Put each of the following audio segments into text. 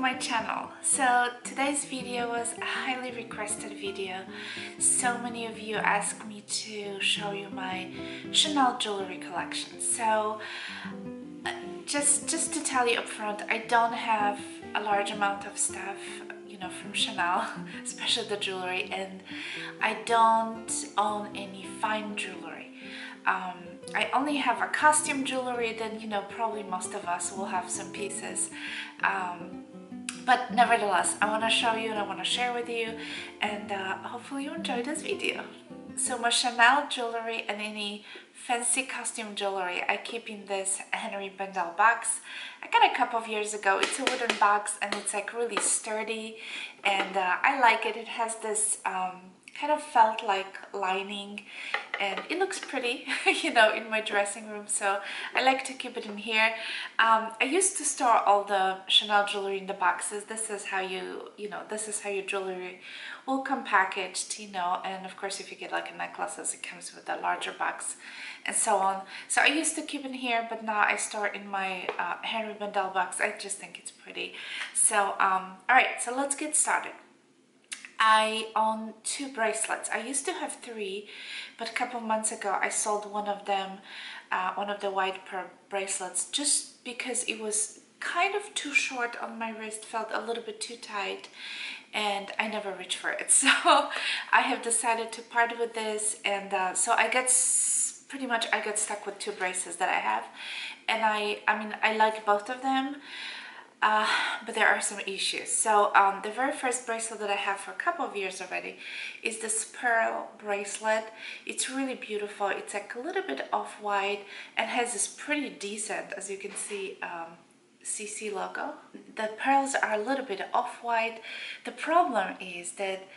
my channel. So today's video was a highly requested video. So many of you asked me to show you my Chanel jewelry collection. So just to tell you up front, I don't have a large amount of stuff, you know, from Chanel, especially the jewelry, and I don't own any fine jewelry. I only have a costume jewelry, then, you know, probably most of us will have some pieces. But nevertheless, I want to show you and I want to share with you, and hopefully you enjoy this video. So my Chanel jewelry and any fancy costume jewelry I keep in this Henry Bendel box. I got it a couple of years ago. It's a wooden box and it's like really sturdy, and I like it. It has this kind of felt like lining, and it looks pretty, you know, in my dressing room, so I like to keep it in here. I used to store all the Chanel jewelry in the boxes. This is how this is how your jewelry will come packaged, you know, and of course if you get like a necklaces, it comes with a larger box and so on. So I used to keep in here, but now I store it in my Henry Bendel box. I just think it's pretty. So all right, so let's get started. I own 2 bracelets. I used to have 3, but a couple months ago I sold one of them, one of the white pearl bracelets, just because it was kind of too short on my wrist, felt a little bit too tight, and I never reached for it. So I have decided to part with this, and so I get pretty much I get stuck with 2 bracelets that I have, and I mean I like both of them. But there are some issues. So the very first bracelet that I have for a couple of years already is this pearl bracelet. It's really beautiful. It's like a little bit off-white and has this pretty decent, as you can see, CC logo. The pearls are a little bit off-white. The problem is that,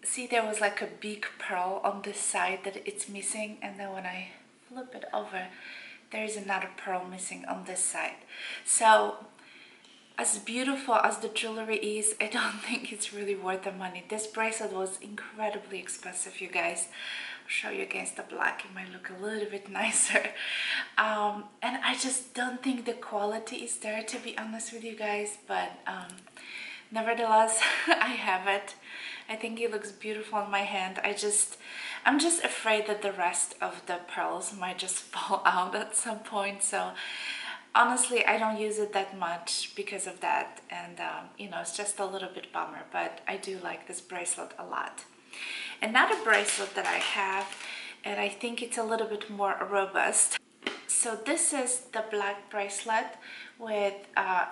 see, there was like a big pearl on this side that it's missing, and then when I flip it over, there is another pearl missing on this side. So as beautiful as the jewelry is, I don't think it's really worth the money. This bracelet was incredibly expensive, you guys. I'll show you against the black, it might look a little bit nicer. And I just don't think the quality is there, to be honest with you guys, but nevertheless, I have it. I think it looks beautiful on my hand. I'm just afraid that the rest of the pearls might just fall out at some point, so honestly, I don't use it that much because of that, and you know, it's just a little bit bummer, but I do like this bracelet a lot. Another bracelet that I have, and I think it's a little bit more robust. So this is the black bracelet with,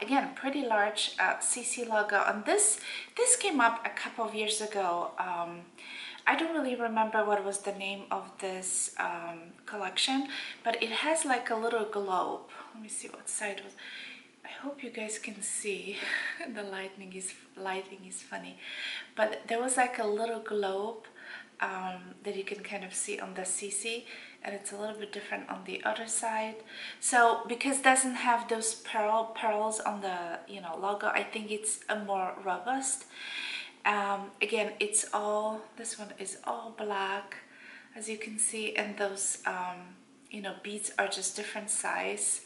again, pretty large CC logo, and this came up a couple of years ago. I don't really remember what was the name of this collection, but it has like a little globe. Let me see what side was. I hope you guys can see. The lighting is funny, but there was like a little globe that you can kind of see on the CC, and it's a little bit different on the other side. So because it doesn't have those pearls on the, you know, logo, I think it's a more robust. Again, it's all, this one is all black, as you can see, and those you know, beads are just different size,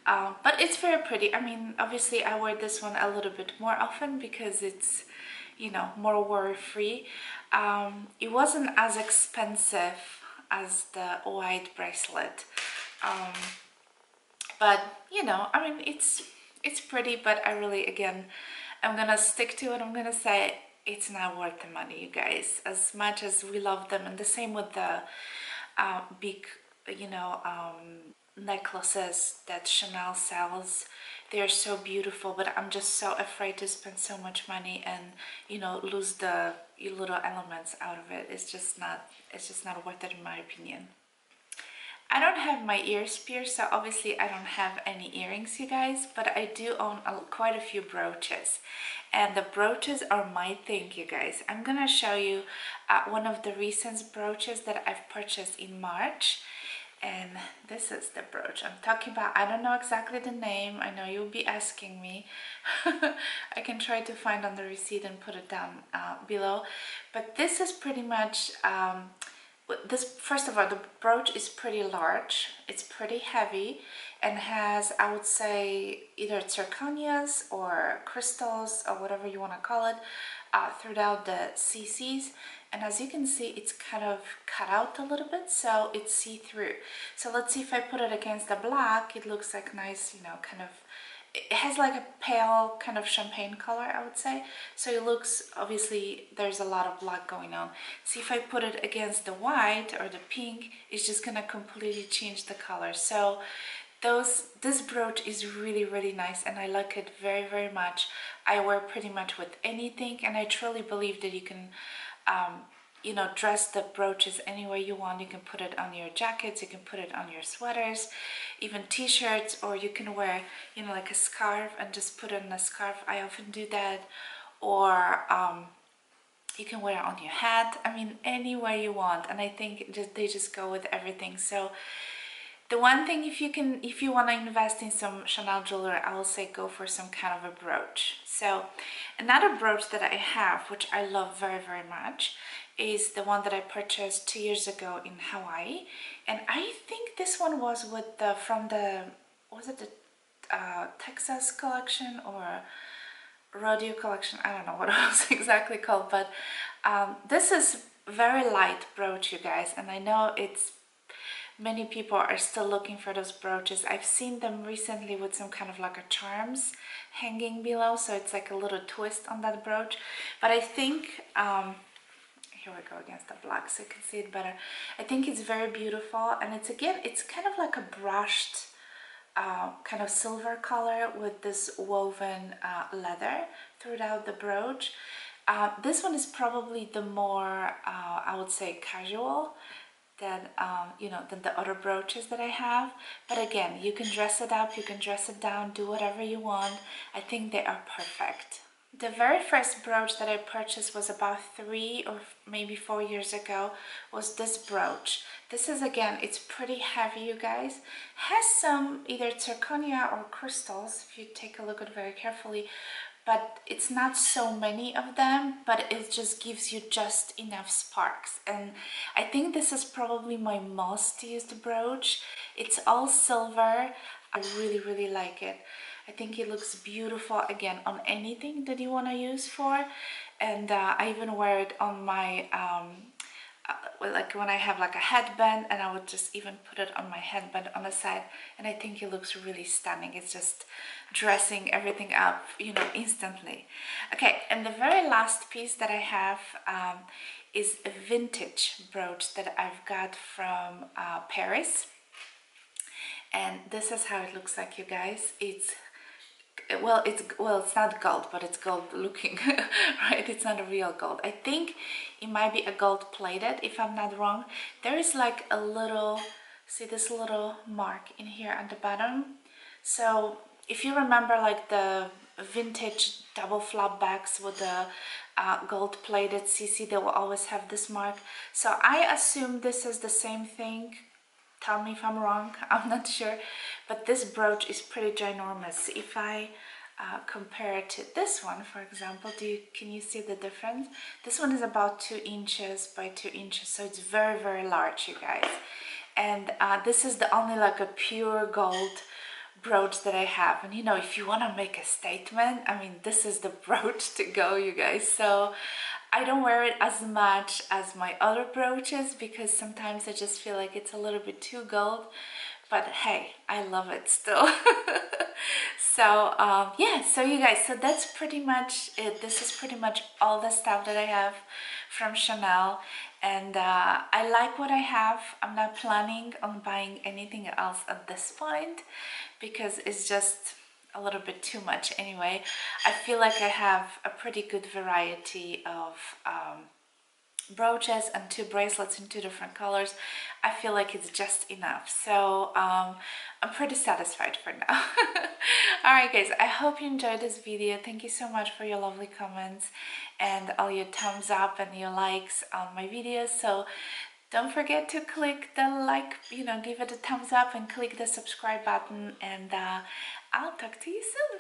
but it's very pretty. I mean, obviously I wear this one a little bit more often because it's, you know, more worry-free. It wasn't as expensive as the white bracelet, but you know, I mean, it's pretty, but I really, again, I'm gonna stick to it. I'm gonna say it's not worth the money, you guys, as much as we love them. And the same with the big, you know, necklaces that Chanel sells. They're so beautiful, but I'm just so afraid to spend so much money and, you know, lose the little elements out of it. It's just not worth it, in my opinion. I don't have my ears pierced, so obviously I don't have any earrings, you guys, but I do own quite a few brooches, and the brooches are my thing, you guys. I'm gonna show you one of the recent brooches that I've purchased in March, and this is the brooch I'm talking about. I don't know exactly the name. I know you'll be asking me. I can try to find on the receipt and put it down below, but this is pretty much this, first of all, the brooch is pretty large, it's pretty heavy, and has, I would say, either zirconias or crystals or whatever you want to call it throughout the CCs. And as you can see, it's kind of cut out a little bit, so it's see-through. So let's see if I put it against the black, it looks like nice, you know, kind of, it has like a pale kind of champagne color, I would say. So it looks, obviously there's a lot of black going on. See, if I put it against the white or the pink, it's just gonna completely change the color. So this brooch is really, really nice, and I like it very, very much. I wear pretty much with anything, and I truly believe that you can you know, dress the brooches any way you want. You can put it on your jackets, you can put it on your sweaters, even t-shirts, or you can wear, you know, like a scarf and just put it in a scarf. I often do that. Or you can wear it on your hat. I mean, any way you want. And I think they just go with everything. So the one thing, if you want to invest in some Chanel jewelry, I will say go for some kind of a brooch. So another brooch that I have, which I love very, very much, is the one that I purchased 2 years ago in Hawaii. And I think this one was with from the, was it the Texas collection or rodeo collection? I don't know what it was exactly called, but this is very light brooch, you guys, and I know it's many people are still looking for those brooches. I've seen them recently with some kind of like a charms hanging below, so it's like a little twist on that brooch. But I think here we go against the black so you can see it better. I think it's very beautiful, and it's, again, it's kind of like a brushed kind of silver color with this woven leather throughout the brooch. This one is probably the more I would say casual than you know, than the other brooches that I have. But again, you can dress it up, you can dress it down, do whatever you want. I think they are perfect. The very first brooch that I purchased was about 3 or maybe 4 years ago, was this brooch. This is, again, it's pretty heavy, you guys. Has some either zirconia or crystals, if you take a look at it very carefully, but it's not so many of them, but it just gives you just enough sparks. And I think this is probably my most used brooch. It's all silver. I really, really like it. I think it looks beautiful, again, on anything that you want to use for. And I even wear it on my like when I have like a headband, and I would just even put it on my headband on the side, and I think it looks really stunning. It's just dressing everything up, you know, instantly. Okay, and the very last piece that I have is a vintage brooch that I've got from Paris, and this is how it looks like, you guys. It's it's not gold, but it's gold looking, right? It's not a real gold. I think it might be a gold plated, if I'm not wrong. There is like a little, see this little mark in here at the bottom. So if you remember like the vintage double flap bags with the gold plated CC, they will always have this mark. So I assume this is the same thing. Tell me if I'm wrong, I'm not sure, but this brooch is pretty ginormous. If I compare it to this one, for example, can you see the difference? This one is about 2 inches by 2 inches, so it's very, very large, you guys. And this is the only like a pure gold brooch that I have. And you know, if you want to make a statement, I mean, this is the brooch to go, you guys. So I don't wear it as much as my other brooches because sometimes I just feel like it's a little bit too gold, but hey, I love it still. So yeah, so you guys, so that's pretty much it. This is pretty much all the stuff that I have from Chanel, and I like what I have. I'm not planning on buying anything else at this point because it's just a little bit too much anyway. I feel like I have a pretty good variety of brooches and 2 bracelets in 2 different colors. I feel like it's just enough, so I'm pretty satisfied for now. Alright guys, I hope you enjoyed this video. Thank you so much for your lovely comments and all your thumbs up and your likes on my videos. So don't forget to click the like, you know, give it a thumbs up and click the subscribe button, and I'll talk to you soon.